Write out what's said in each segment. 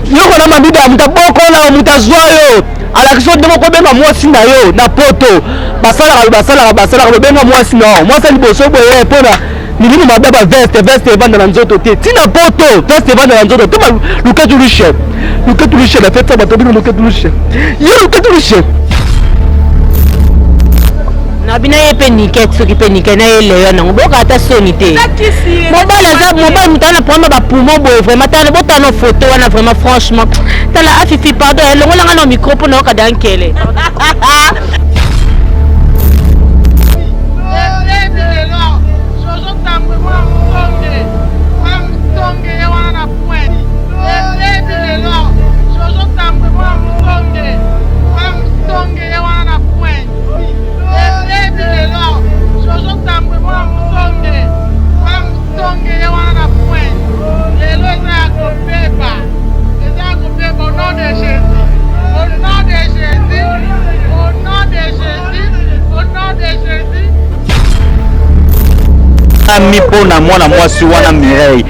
Yoko na mabida mutaboko na mutazwayo. Alakisho demo ko benga mwasi na yo na poto. Basala benga mwasi na. Mwasi liboso boye pona. Nilimu mababa veste vanda na nzoto te. Tina poto veste vanda na nzoto. Tuma luketu lushe. Luketu lushe la feta batobino luketu lushe. Yo luketu lushe. Na bina yepe niket soki pe niket na eleyo na ngoboka ata soni te. Mobile mutana prendre ba poumon boy vraiment tana botano photo wana vraiment franchement. Tala afifi pardon longola ngana micro pour na ka dankele. Ami pona mwana mwasi wana Mireille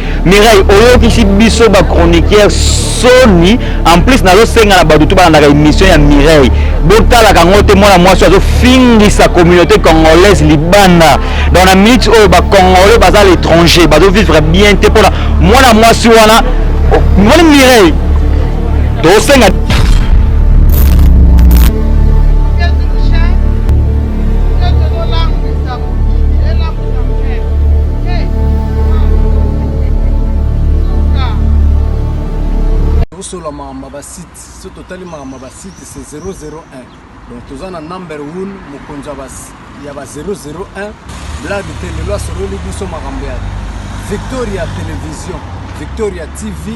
oyo kisi biso ba chroniqueur Sony en plus nazo senga na badutu bana na émission ya Mireille botala kango te mwana mwasi azo fingisa communauté congolaise libanda dans la minute oyo ba congolais baza l'étranger bazo vivre bien te pona mwana mwasi wana mwana Mireille do senga sur la mamba site ce total mamba site c'est 001 donc tous en number 1 mukonja bas il y a 001 blague télé loi sur le biso marambia Victoria télévision Victoria TV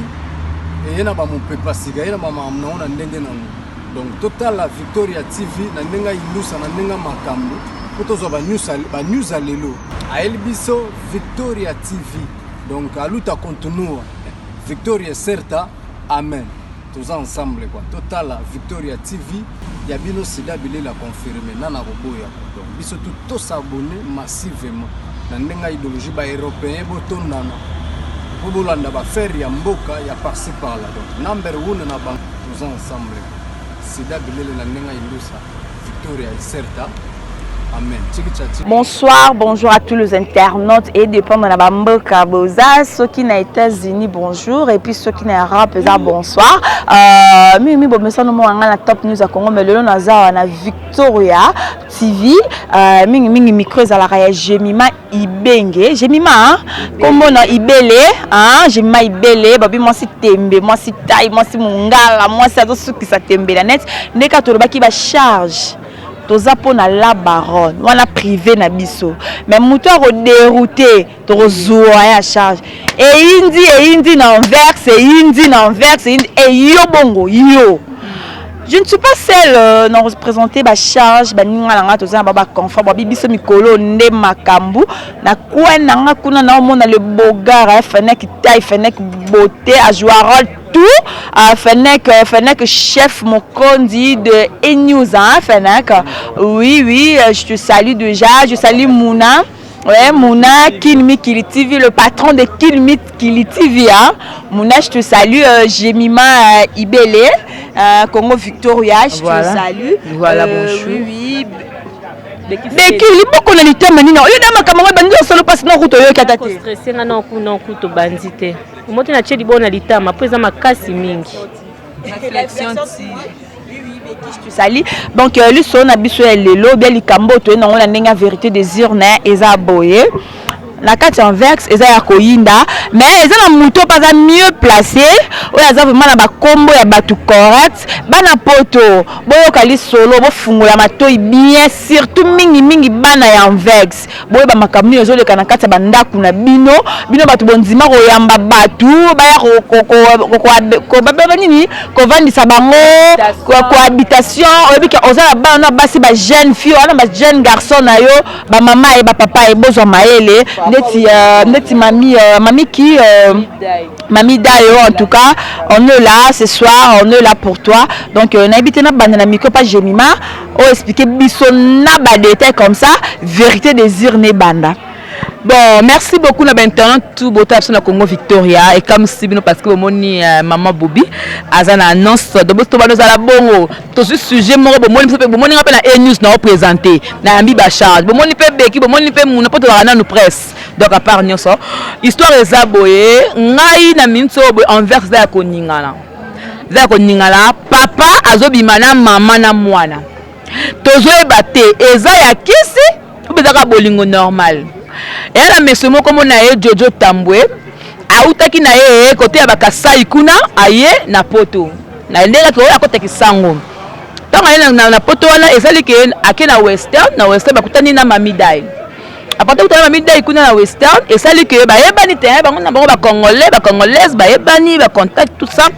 et yana ba mupepa siga yana ba mamnaona ndenge nanu donc total la Victoria TV na ndenga ilusa na ndenga makambo potozo ba news alelo a elbiso Victoria TV donc aluta continue Victoria certa. Amen. Tous ensemble quoi. Total la Victoria TV. Yabino Sida Bilé la confirmé. Nana Roboya. Donc, biso tout s'abonner massivement. Nandenga idéologie ba européen boton nana. Bobolanda ba faire ya mboka ya par-ci par-là. Donc number 1 na bank tous ensemble. Sida Bilé la nandenga ilusa. Victoria est certa. Amen. Bonsoir, bonjour à tous les internautes et dépendant de la Bamboka Boza, ceux qui sont aux États-Unis, bonjour, et puis ceux qui sont en Europe, bonsoir. Mimi Bomesa nous avons la top news à Congo, mais le nom na Victoria TV, mingi micro à la Jemima Ibenge, Jemima, comme on a Ibele, Jemima Ibele, babi moi si tembe, moi si taille, moi si mungala, moi si azo suki sa tembe la net, neka toroba ki ba charge. Toza pona la baronne, on a privé na biso. Mais mouto a dérouté, tozo à charge. Et indi na enverse, et yo bongo, yo. Je ne suis pas celle non représenter ba charge, ba ninga nanga toza baba confort, ba biso mikolo nde makambu. Na kwa nanga kuna na mona le bogara, fenek taille, fenek beauté, à jouer tout Fenek chef Mokondi de E-News Fenek. Oui, je te salue déjà, je salue Mouna. Ouais, Mouna Kilmi Kili TV, le patron de Kilmi Kili TV. Mouna, je te salue. Jemima Ibele, Congo Victoria, je te salue. Voilà, bonjour. Oui. Bekili beaucoup na litema nini oyo dama kama bandi solo passe na route oyo katati stressé na non kuto bandité moto na cheli bona litama pesa makasi mingi réflexion ti je te salue donc lui son na biso lelo bien likambo to na ngona ndenge vérité des urnes eza boye la carte en vex eza ya koyinda mais eza na muto pas mieux placé oyo aza vraiment na ba combo ya batu correct bana poto boyo kali solo bo fungola matoi bien surtout mingi bana ya en vex boyo ba makamni ezo le kana kati bandaku na bino batu bonzima ko yamba batu ba ya ko ba nini ko vandisa bango ko habitation obika ozala bana basi ba jeune fille wana ba jeune garçon na yo ba mama et ba papa e bozo maele neti mami qui Mami Dayo, en tout cas, on est là ce soir, on est là pour toi. Donc, on a habité dans le micro, pas Jemima, on explique biso na ba détail comme ça, vérité des urnes banda. Bon, merci beaucoup na maintenant tout boto sur Congo Victoria et comme si nous parce que moni maman Bobby azana annonce de boto ba nous ala bongo to ce sujet mo moni rappel na news na présenter na ambi ba charge bo moni pe beki bo moni pe muna poto na nous presse donc à part nyonso histoire eza boye ngai na minso boye envers za koningana papa azobima na mama na mwana tozo ebate eza ya kisi obezaka bolingo normal. Et à la maison, comme on a eu Jojo Tambwe, a outaki na ye côté ya bakasai kuna aye na poto. Na ndela ko ya côté kisango. Tant aye na poto wana ezali ke akena western bakutani na mamidai. Apata kutana mamidai kuna na western ezali ke ba yebani te bango na bango ba congolaise ba yebani ba contact tout ça.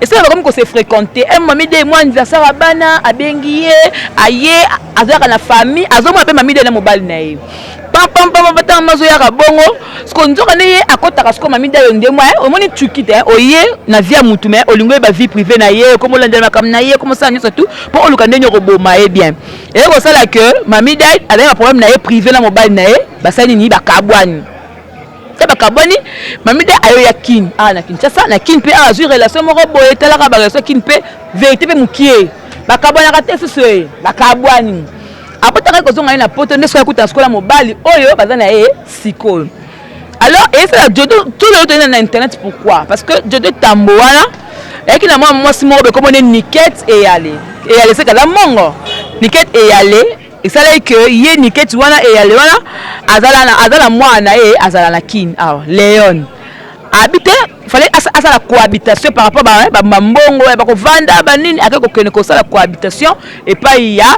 Et ça va comme qu'on se fréquenter. Un mamidai moi anniversaire à bana abengiye aye azaka na famille azomo ape mamidai na mobile na ye. Pam mazo ya bongo sko nzoka ne akotaka sko mamida yo ndemo omoni tukite oye na via mutu me olingo ba vie privée na ye comme landela kam na ye comme ça nyoso tout pour oluka ndenyo roboma e bien et ko sala que mamida avait un problème na ye privé na mobile na ye basali ni bakabwani bakabwani mamida ayo ya kin na Kinshasa na kin pe azur relation moko boye talaka ba relation kin pe vérité pe mukie bakabwana ka tesuso bakabwani. Après que vous avez poto ne soit écouté scola mobile oyo bazana e siko. Alors et c'est tout le temps dans internet pourquoi? Parce que Jojo Tamboana et qui na moi si mo be comme on est Niket et aller c'est que la mongo Niket et aller et ça là que yé Niket wana et aller wana azala mwana e azala na kin Léon habiter fallait à la cohabitation par rapport à mambongo ba ko vanda ba nini akako kene ko sala cohabitation et pas il y a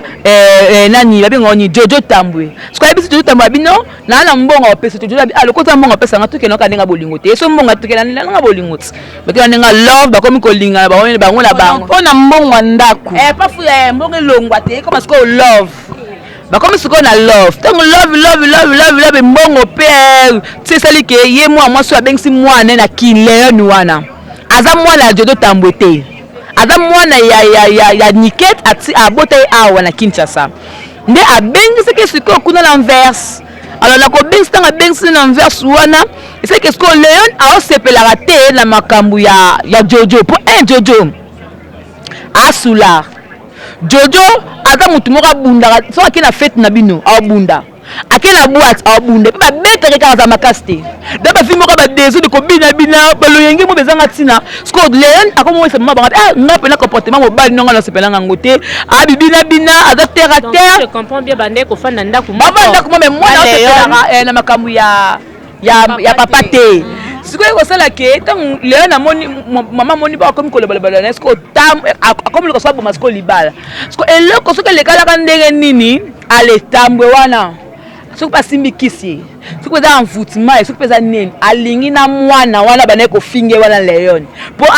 nani ba bingo ni Jojo Tambwe ce ko yebisi Jojo Tambwe bino na mbongo opesa Jojo le kota mbongo opesa ngatu kene ka ndinga bolingo te so mbongo tukela ndinga bolingo te ba kena ndinga love ba komi ko linga ba woni ba ngona bango pona mbongo ndaku pas fu mbongo longwa te comme ce ko love. Bah comme ce qu'on a love, tant love mbongo père, c'est ça que yé moi soit bien si moi na kin Léon wana. Aza moi la Jojo Tambwe te. Aza moi na ya Niket ati abota awa na Kinshasa. Nde abengi c'est que ce qu'on kuna l'envers. Alors la ko bengi tanga bengi l'envers wana, c'est que ce qu'on Léon a sepela raté na makambu ya Jojo pour un Jojo. Asula. Jojo ata mutu moka bunda so akina fête na bino abunda akina boîte abunda ba mettre ka za makaste da ba fimo ka ba deso de ko bina ba loyengi mo bezanga tina sko len akomo se mama ba ngape na comportement mobile nonga na sepela ngote abibina ata terre à terre. Je comprends bien bande ko fana ndako mo banda ko me moi na makambu ya papa te. Si vous avez que tant Léon moni maman moni ba comme kolobala est-ce que tam comme le soit bon masco libala parce que elle ko soka le kala kan ndenge nini ale tambwe wana so pas simbikisi so ko za envoûtement so ko za nini alingi na mwana wana bana ko finge wana Léon pour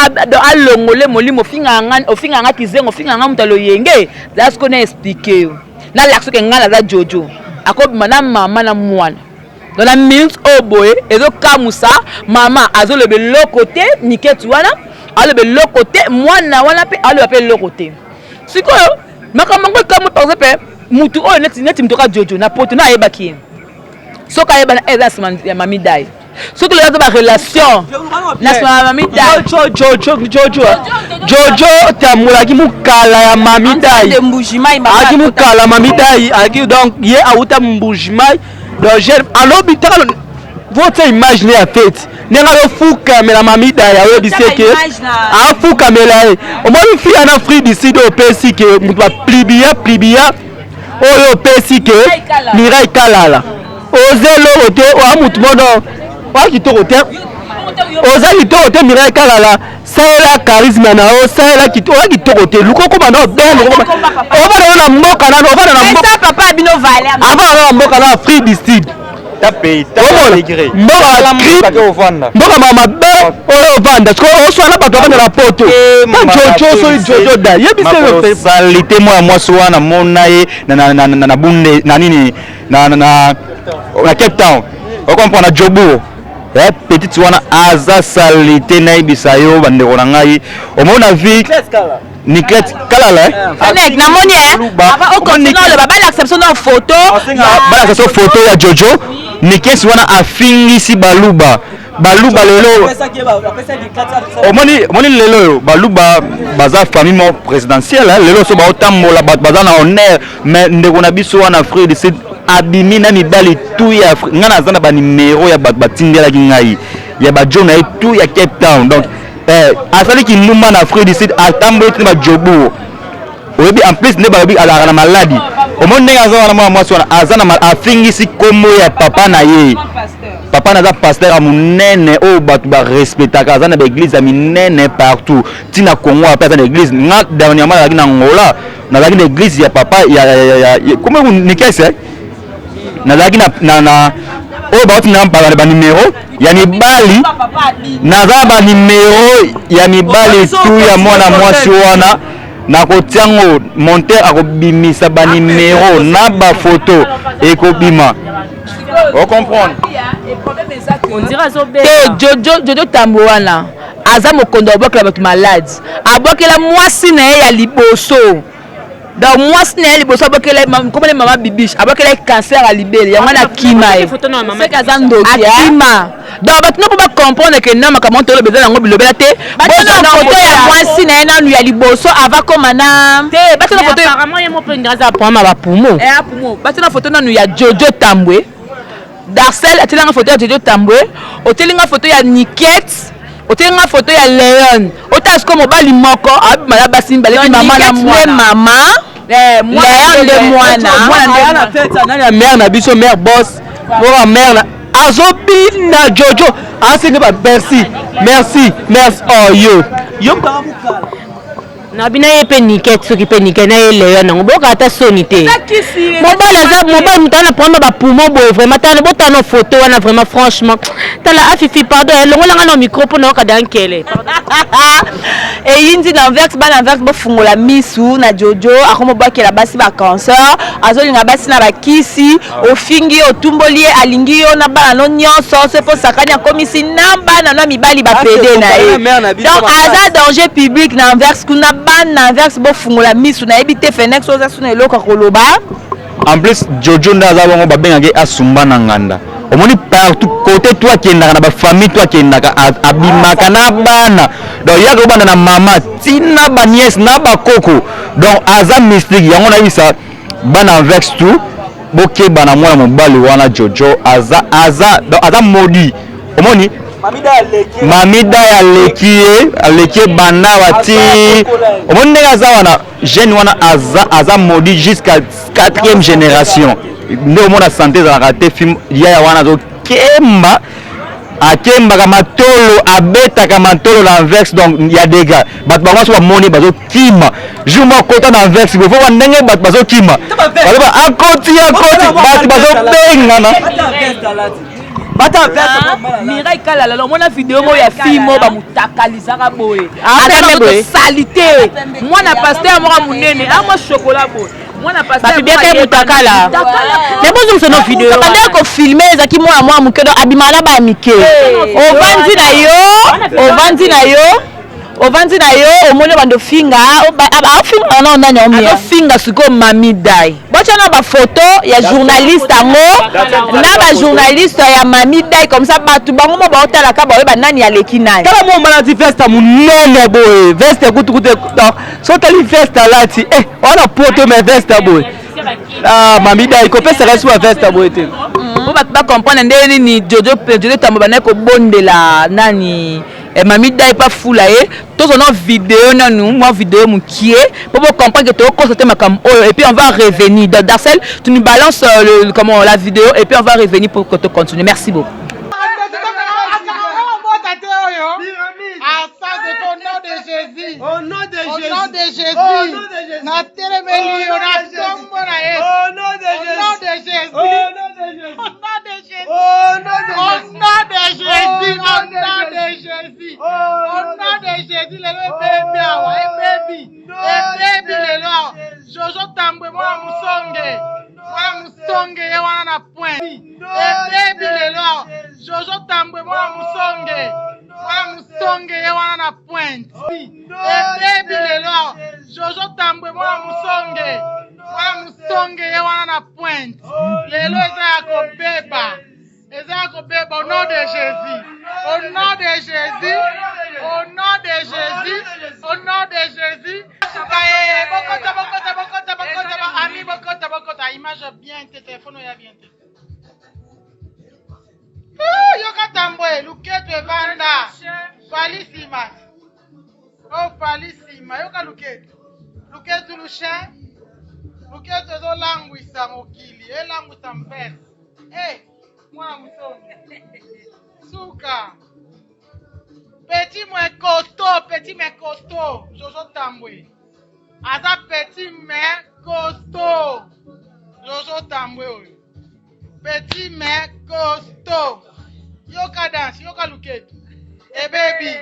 alongole molimo finga nga kizengo finga nga mutalo yenge za ce qu'on a expliqué na l'action que ngala za Jojo akobima na mama na mwana. Dans la minute au boy, et donc Kamoussa, maman, azo le l'autre côté, Niket wana, a le l'autre côté, moi na wana pe, a le appelle l'autre côté. C'est quoi? Ma maman comme par exemple, mutu o net mtoka Jojo na poto na ebaki. So ka eba na eza ya mami dai. So que les ba relation. Na mami dai. Jojo Tambwe ki mukala ya mami dai. Aki mukala mami dai, aki donc ye auta mbujimai. Donc alors bitalo votre image n'est à fait nenga lo fuka mais la mamida ya we biseke a fuka mais là au moins fi ana free d'ici do pesi que mutu plibia oyo pesi que Mirai Kalala ozelo ote o mutu mono wa kitoko te ozali to te Mirai Kalala sala charisme na o sala kitoko te luko ko bana ben ko ba na mboka na mboka papa bino vale avant na mboka na free d'ici tapé degré mboka mama be oyo vanda ko oswana bato bana la poto Jojo da yebise salité moi swana mona ye na bunde na nini na Cape Town o comprendre Jobo petite wana aza salité na ibisa yo bandeko na ngai o mona vie Niket Kalala Anek na moni ava o continue le baba l'acception de photo ya Jojo Nikes wana afingisi baluba lelo omoni lelo baluba baza famille présidentielle lelo so baotambola baza na honneur mais ndeko na biso wana Afrique du Sud abimi na mibali tout ya nga naza na banimero ya bato batindelaki ngai ya bajona ye tout ya Cape Town donc asalaki numba na Afrique du Sud atamboli tina bajobour oyebi en plus nde balobi alaka na maladi omoni ndenge aza wana mwana mwasi wana aza na afingisi kombo ya papa na ye papa naza pasteur ya monene oyo bato barespectaka aza na baeglise ya minene partout ntina Congo ape aza na église nga dernièrement nazalaki na Angola nazalaki na église ya papa kombo nikese nazalaki na oyo bauti na banimero ya mibali naza banimero ya mibali tu ya mwana mwasi wana nakotiango monteur akobimisa banimero na bafoto ekobima o comprendre Jojo Tambo wana aza mokondo abokela bato malade abokela mwasi na ye ya liboso donc mwasi na ye liboso abokela komele mama bibiche abokela cancer ya libele yango na kima ye seke aza ndoki akima donc bato no po bacomprendre ke na makambo ntolo beza yango bilobela te bozana foto ya mwasi na ye nanu ya liboso ava koma na te batona foto apparemment ye mo pe ngraza problème ba pumo batona foto nanu ya Jojo Tambwe Darcel atelanga foto ya Jojo Tambwe otelinga foto ya Nikette otelinga foto ya Leon otasko mobali moko abimala basimba lebi mama na mama Leon de mwana na tête nani ya mère na biso mère boss mora mère na azobina Jojo asinga ba merci oh yo na bina ye pe Nikette soki pe Nikette na ye Leon nango boka ata soni te mobali mutana prendre ba poumon boy vraiment tala botana photo wana vraiment franchement tala afifi pardon elongolanga na micro po na okada nkele et yindi na verse bo fungola misu na Jojo akomo bakela basi ba cancer azolinga basi na bakisi ofingi otumboli alingi yo na bana no nyonso se po sakanya komisi namba na mibali ba pede na ye donc aza danger public na verse kuna na verse bo fungola misu na ebite fenex oza suna eloko koloba en plus Jojo ndaza bango babengaki asumba na nganda omoni partout côté toi kendaka na ba famille toi kendaka abimaka na bana donc yaka bana na mama tina ba nièce na ba koko donc aza mystique yango na bisa bana vex tout bokeba na mwana mobali wana Jojo aza modi omoni mamida ya lekie banda wati omoni ndenge aza wana jeune wana aza modi jusqu'à 4e génération nde omona santé ezalaka te film yaya wana azokemba akembaka matolo abetaka matolo na verse donc ya dégâts bato bango so bamoni bazokima jour moko kota na verse bofo ba ndenge bato bazokima baloba akoti bato bazobengana bata Mireille Kalala la mona vidéo mo ya fimo ba mutakalizaka boye ata me salite mwana pasteur mo munene ama chocolat boye mwana pasteur bien que mutakala mais bonjour c'est nos vidéos bande ko filmer ezaki mwana mukedo abimala ba mike ovandi na yo omoni bando finga afinga na ndani omia finga siko mami dai botana ba photo ya journaliste ango na ba journaliste ya mami dai comme ça batu bango mo ba otala ka ba we ba nani ya leki nani kala mo malati festa munene boy veste kutu so tali festa lati ona poto me vesta boy mami dai ko pesa resu festa boy te po ba comprendre ndeni ni Jojo Tambo bana ko bondela nani mami dai pas fula ye tous on a vidéo nanu moi vidéo mukie pour comprendre que tu constater makam et puis on va revenir Darcel tu nous balances comment la vidéo et puis on va revenir pour que tu continues merci beaucoup au nom de Jésus na telemeli na tombo na Yesu au nom de Jésus le bébé awa baby lelo Jojo Tambwe mwana musonge ye wana na point baby lelo Jojo Tambwe mwana musonge ye wana na point baby lelo Jojo Tambwe mwana musonge ye wana na point lelo eza ya kobeba Au nom de Jésus. Au nom de Jésus. Au nom de Jésus. Au nom de Jésus. Ami Bokota. Image bien, téléphone ya bien. Yoka tambwe, luketu evanda. Falisima. Oh, falisima. Yoka luketu. Luketu lushen. Luketu ezo langwisa mokili. Langwisa mpesa. Mwana musongi. Souka. Petit mais costaud. Jojo tambwe. Aza petit mais costaud. Jojo tambwe oyo. Petit mais costaud. Yoka dance, yoka luketu. Baby.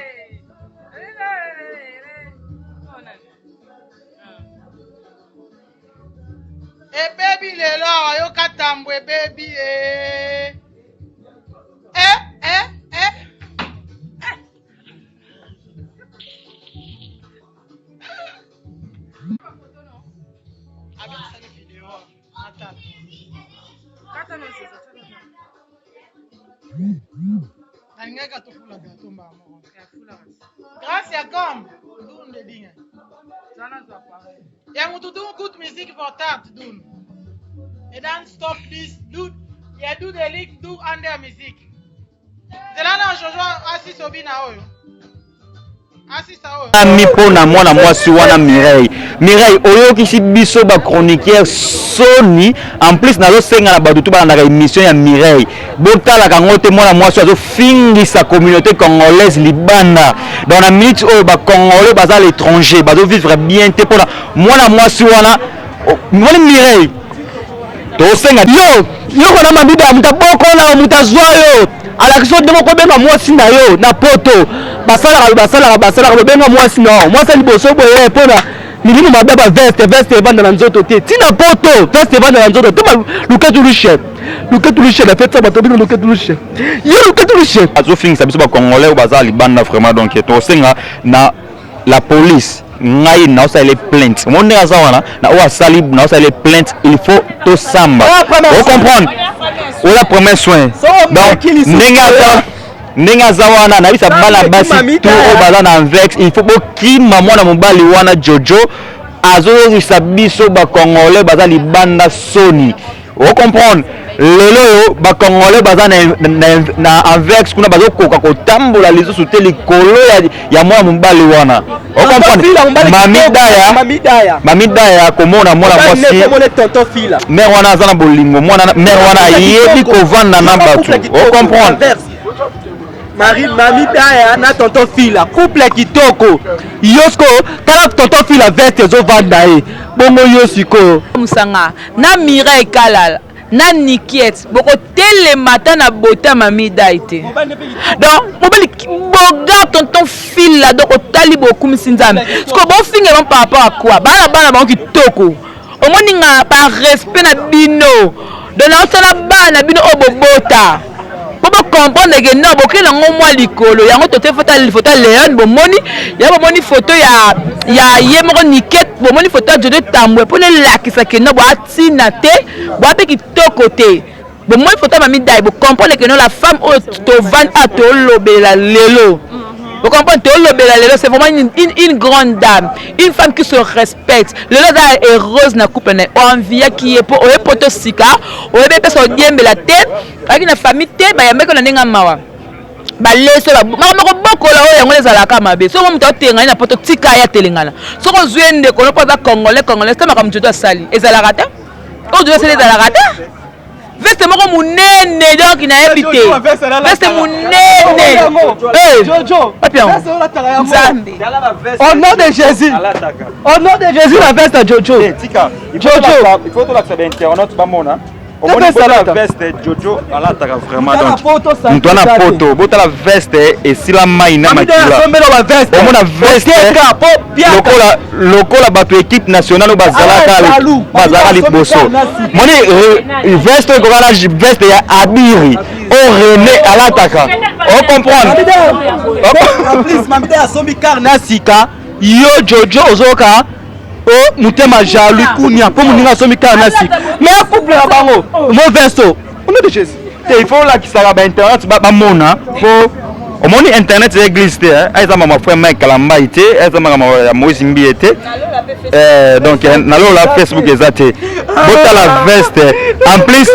Baby lelo yoka tambwe baby Grâce à comme Doun de dingue. Et on do good music for that Doun. And then stop this do. Yeah, do the lick do under music. C'est là non Jojo assis au bina oyo. Ami pona mwana mwasi wana Mireille oyokisi biso ba chroniqueur Sony en plus nazo senga na badutu ba na émission ya Mireille botala kango te mwana mwasi azo fingisa communauté congolaise libanda dans la minute oyo ba congolais baza à l'étranger bazo vivre bien te pona mwana mwasi wana mwana Mireille to senga yo kona mabida mutaboko na mutazwayo alakiso ndemo ko benga mwasi na yo na poto basala benga mwasi na mwasi liboso boye pona nilimu mababa veste evanda na nzoto te tina poto veste evanda na nzoto tuma luketu lushe na fete bato bino luketu lushe azo fingisa biso ba congolais baza libanda vraiment donc to senga na la police ngai na osa les plaintes monde aza wana na o asali na osa les plaintes il faut to samba vous comprendre ou la premier soin donc nenga zawana na bisa bala basi to o baza na vex il faut bokima mwana mobali wana Jojo azo risa biso ba congolais baza libanda Sony vous comprendre lelo ba congolais baza na vex kuna bazo koka ko tambola lizo te likolo ya mwana mobali wana vous comprendre mamidaya komona mwana mwasi mère wana aza na bolingo mwana mère wana yebi kovanda na batu vous comprendre Mami Daya na tonton Fila couple kitoko yosko kala tonton Fila veste zo vanda bongo yosiko musanga na Mireille Kalala na Nikiet boko tele matin na bota Mami Daya te donc mobali boga tonton Fila donc otali beaucoup misinzame sko bon finga par rapport à quoi bana ba kitoko omoni nga par respect na bino donc na osala bana bino obobota pour comprendre que non beaucoup na ngomwa likolo yango tote photo Léon bomoni ya bomoni photo ya yemoko Niket bomoni photo Jojo Tambwe pour le lakisa que non ba tina te ba pe kitoko te bomoni photo Mami Daya bo comprendre que non la femme au to van a to lobela lelo. Vous comprenez, c'est vraiment une grande dame, une femme qui se respecte. Le est heureuse na couple na envie qui est pour au poto sika, au bébé so diembe la tête, avec une famille te ba yambe ko na ninga mawa. Ba leso ba mama ko boko la o yango les alaka mabe. So mo mtotenga na poto tika ya telengana. So ko zuende ko no pa congolais ça maka mjoto sali. Ezalaka ta? O doit se les alaka ta? Veste moko munene donc na habité. Veste munene. Jojo. Papion. Au nom de Jésus. Au nom de Jésus la veste Jojo. Tika. Jojo. Il faut to la saber internaute ba mona. Au moins la veste Jojo alataka vraiment donc. Ntona poto, bota la veste et si la maina makila. Au moins la veste. Lokola bato équipe nationale au bazala liboso. Moni veste ko kana veste ya Abiri. O René alataka. On comprend. En plus mamide asombi karna sika yo Jojo ozoka o mutema jaloux kunia po muninga asombi karna sika. Mais couple na bango, mon verso. On est de Jésus. il faut là qui ça va internet ba mona faut au moins internet c'est église hein eza mama frère Mike Kalamba ité eza mama Moïse Mbi ité donc nalo la Facebook ezate bota la veste en plus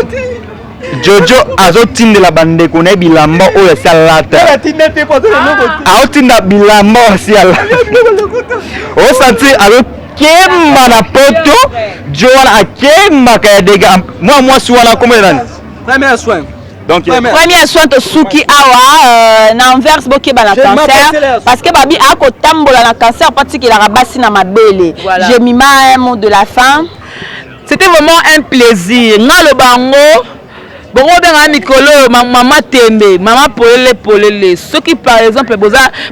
Jojo azotinda la bande kone bilamba oyo salata aotinda bilamba osiala o santi alo kemba na poto Joana akemba ka dega moi suana comme nani premier soin donc premier soin to suki awa na envers bokeba na cancer parce que babi ako tambola na cancer parce qu'il a rabasi na mabele j'ai mis un mot de la fin. C'était vraiment un plaisir ngalo bango. Bon, on a Nicolo, maman Tembe, maman Polele, ceux qui par exemple,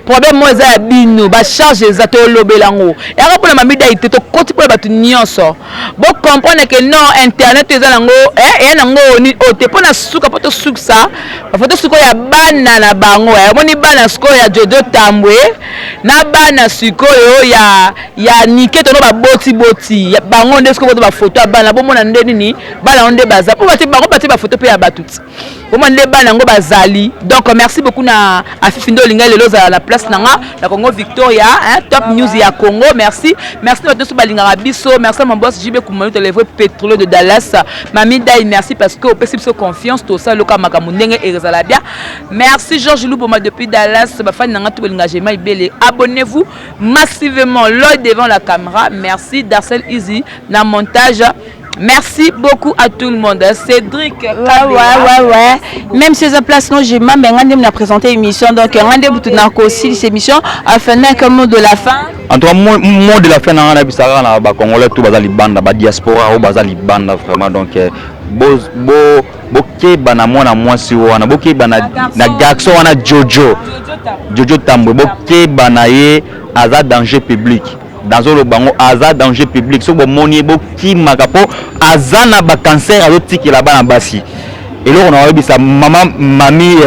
problème moi ça bino, ba charge les atos lobelango. Et après pour la mamie d'aïté, to côté pour la batu nyonso. Bon comprendre que non internet les alango, et nango ni ote pour na suka pour to suk ça. Faut suko ya bana na bango, moni bana suko ya Jojo Tambwe, na bana suko yo ya nike to no ba boti, ya bango ndesko ko ba photo bana bon mona ndeni ni, bana onde baza. Pour bati ba photo à Batouti. Donc merci beaucoup na Afifindo Linga Lelo à la place nanga la Congo Victoria hein, top news ya Congo merci à tous balinga biso merci à mon boss JB Koumanu le vrai pétrole de Dallas Mami Dai merci parce que au possible so confiance tout ça loka makamundenge et rezala bien merci Georges Louboma depuis Dallas ba fan nanga tout balinga jema ibele abonnez-vous massivement l'œil devant la caméra merci Darcel Easy na montage. Merci beaucoup à tout le monde. Cédric. Ouais. Même si ces places, non, j'ai même présenté l'émission. Donc, rendez-vous tout dans aussi cette émission. Enfin, un mot de la fin. En tout cas, mot de la fin, on a vu ça, on a Congolais, tout bazali banda, ba diaspora, ou bazali banda vraiment. Donc, boké bana mwana mwasi wana, boké bana na garçon wana Jojo Tambwe, boké bana ye aza danger public. Dans le bango aza danger public so bomoni bo ki makapo aza na ba cancer azo tiki là bas na basi et là on a vu ça maman mami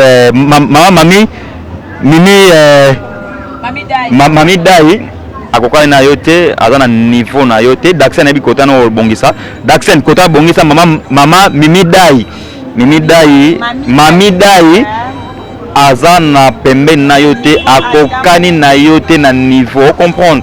mami dai akoka na yote aza na niveau na yote d'accent na bi kota no bongisa d'accent kota bongisa mama mimi dai aza na pembe na yote akokani na yote na niveau comprendre.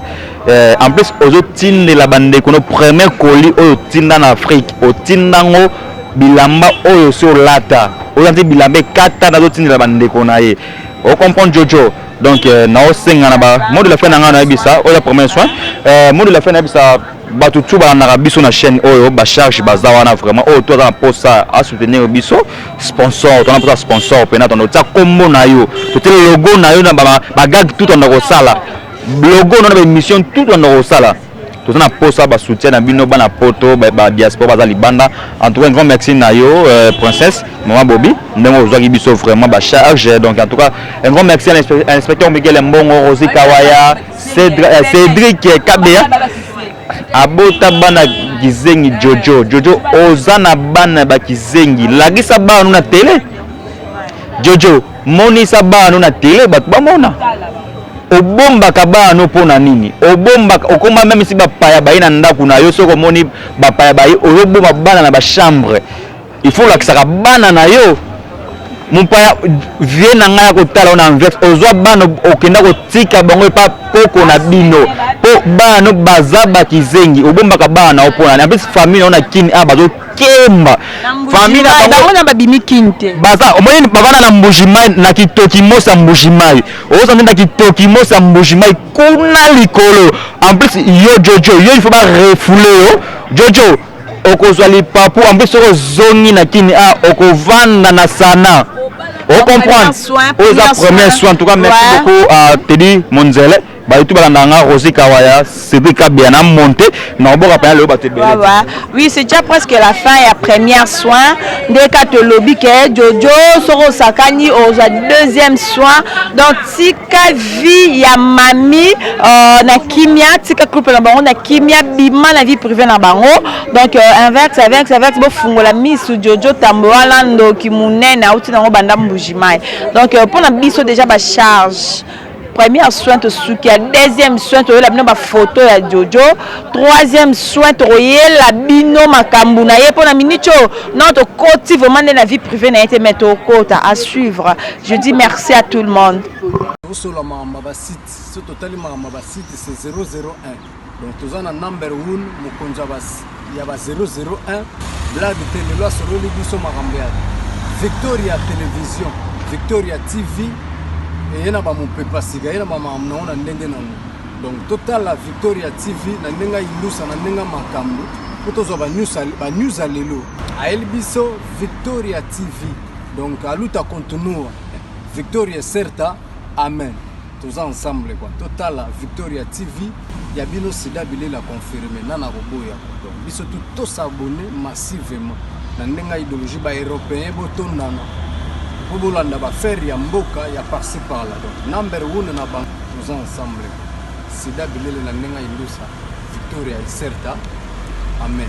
En plus aux tinde la bande kono premier colis au tinda en Afrique au tindango bilamba oyo sur lata au anti bilambe kata na tinde la bande konaye au comprendre Jojo donc na o senga na ba mot de la fin na bisa au la premier soin mot de la fin na bisa batu tuba na biso na chaîne oyo ba charge bazawana vraiment o to za posa à soutenir biso sponsor to na posa sponsor pena to ta kombo na yo to le logo na yo na ba gag tout on ko sala logo non ba émission tout on ko sala to na posa ba soutien na bino bana poto ba diaspora bazali banda en tout cas un grand merci na yo princesse maman Bobby ndemo ozwaki biso vraiment ba charge donc en tout cas un grand merci à l'inspecteur Miguel Mbongo Rosi Kawaya Cédric Kabea abota bana kizengi Jojo ozana bana ba kizengi lagisa bana na télé Jojo monisa bana na télé batu bamona obomba kabano pona nini obomba okoma même si bapaya baina ndaku na yo soko moni bapaya bayi oyoboma bana na ba chambre il faut lakisaka bana na yo mupaya vie na ngaya kotala na envers ozwa bana okenda kotika bango pa poko na bino po bana bazaba kizengi obomba kabana opona na plus famille ona kini abazo kemba famille na bango na babimi kinte baza omoni bavana na mbujimai na kitoki mosa mbujimai oza ndenda kitoki mosa mbujimai kuna likolo en plus yo Jojo yo il faut pas refouler yo Jojo okozwa lipapu en plus zongi na kini okovanda na sana on comprend aux premiers soins en tout cas merci beaucoup à Teddy Monzele tout Rosi Kawaya c'est bien à monter oui c'est déjà presque la fin et la première soin des quatre lobby que Jojo Soro Sakani aux deuxième soin donc tika vie ya mami na kimia tika couple na bango na kimia bima la vie privée na bango donc avec bo fungo la mise sur Jojo Tambola ndo kimunene auti na banda mbujimai donc pour la biso déjà ba charge Première soin to Sukia, deuxième soin to la bino ba photo ya Jojo, troisième soin to la bino makambu na ye pona minicho notre côté vraiment dans la vie privée na été mettre au côté à suivre. Je dis merci à tout le monde. Sur la mamba site, ce total mamba site c'est 001. Donc tous en number 1 mukonza bas il y a 001 blague télé loi sur le biso makambe. Victoria Télévision, Victoria TV et yana ba mon pepa siga yana ba mamna na ndenge nango. Donc total la Victoria TV na ndenga ilusa na ndenga makambo potozo ba news alelo a elbiso Victoria TV. Donc aluta continue Victoria certa amen tous ensemble quoi. Total la Victoria TV ya bino sida bile la confirmer nana roboya. Donc biso tout s'abonner massivement na ndenga idéologie ba européen botondana bobolanda ba faire ya mboka ya par-ci par-là. Donc number 1 na bank tous ensemble sida bilele na ndenga ilusa Victoria certa amen.